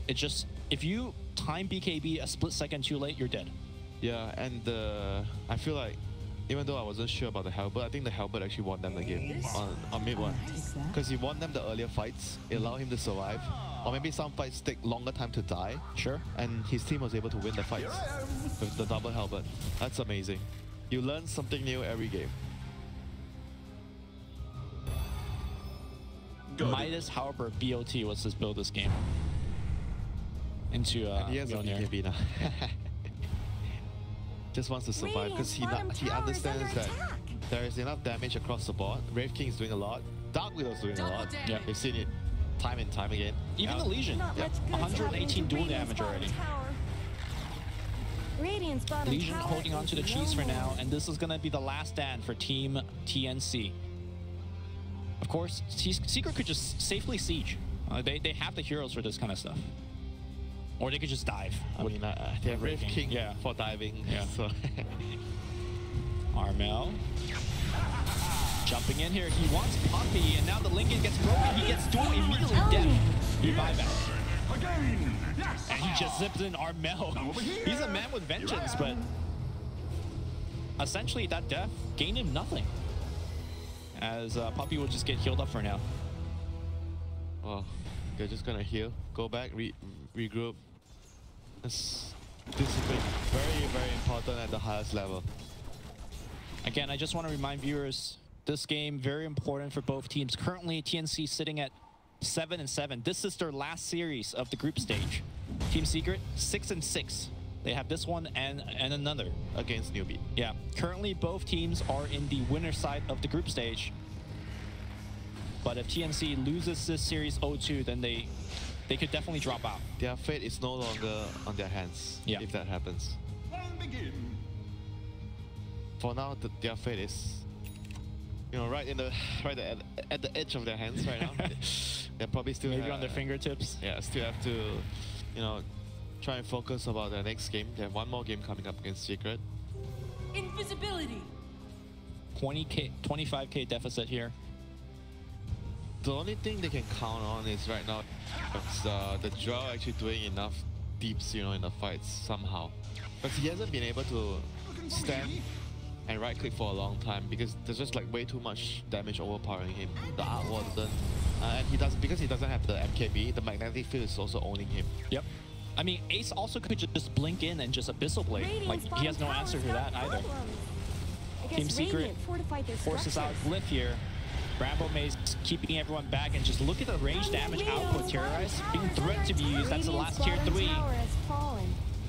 It just, if you time BKB a split second too late, you're dead. Yeah, and I feel like, even though I wasn't sure about the Halberd, I think the Halberd actually won them the game on mid one. Because he won them the earlier fights, it allowed him to survive. Or maybe some fights take longer time to die. Sure. And his team was able to win the fights with the double Halberd. That's amazing. You learn something new every game. Midas Halberd BOT was his build this game. Into he has a Mjolnir. BKB now. Just wants to survive because he understands that there is enough damage across the board. Wraith King is doing a lot. Dark Widow's doing a lot. Yeah. We've seen it time and time again. Even the Legion. Yeah. 118 dual damage already. Legion holding on to the cheese for now, and this is going to be the last stand for Team TNC. Of course, Secret could just safely siege. They have the heroes for this kind of stuff. Or they could just dive. I mean, they have Wraith King for diving. Yeah. So Armel. Jumping in here. He wants Puppy, and now the Lincoln gets broken. He gets dual immediately dead. He buyback. And he just zips in Armel. He's a man with vengeance, but essentially that death gained him nothing. As Puppy will just get healed up for now. well, they're just gonna heal, go back, regroup. This discipline, very, very important at the highest level. Again, I just want to remind viewers, this game very important for both teams. Currently, TNC sitting at 7-7. This is their last series of the group stage. Team Secret 6-6. They have this one and another Against Newbie. Yeah. Currently, both teams are in the winner's side of the group stage. But if TNC loses this series 0-2, then they could definitely drop out. Their fate is no longer on their hands if that happens. Begin. For now, their fate is you know, right at the edge of their hands right now. They probably still Maybe on their fingertips. Yeah, still have to, you know, try and focus about their next game. They have one more game coming up against Secret. Invisibility. 20k, 25k deficit here. The only thing they can count on is right now the Drow actually doing enough deeps, you know, in the fights somehow. But he hasn't been able to stand and right click for a long time because there's just like way too much damage overpowering him. The art wasn't, and because he doesn't have the MKB, the magnetic field is also owning him. Yep. I mean, Ace also could just blink in and just Abyssal Blade. Like, he has no answer to that either. Team Secret forces out Glyph here. Bramble Maze keeping everyone back, and just look at the range damage output, Terrorize. Being threatened to be used, that's the last tier 3.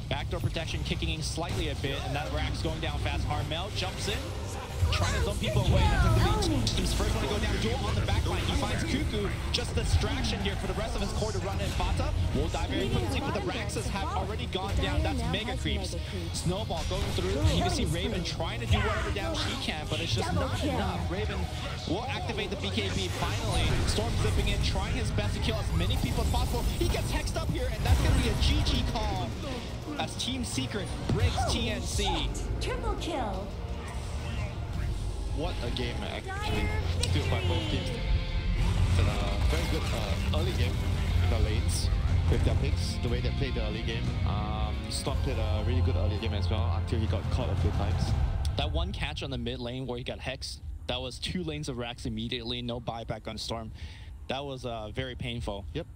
Backdoor protection kicking in slightly a bit, and that Rack's going down fast. Armel jumps in, trying to zone people away. That's the lead. He's first one to go down. Duel on the backline. He finds Cuckoo. Just distraction here for the rest of his core to run in. Fata will die very quickly, but the Raxes have already gone down. That's Mega Creeps. Snowball going through, and you can see Raven trying to do whatever damage she can, but it's just not enough. Raven will activate the BKB finally. Storm zipping in, trying his best to kill as many people as possible. He gets hexed up here, and that's going to be a GG call as Team Secret breaks TNC. Triple kill. What a game, actually, still by both teams. It's a very good early game in the lanes with their picks, the way they played the early game. Storm played a really good early game as well until he got caught a few times. That one catch on the mid lane where he got hexed, that was 2 lanes of racks immediately, no buyback on Storm. That was very painful. Yep.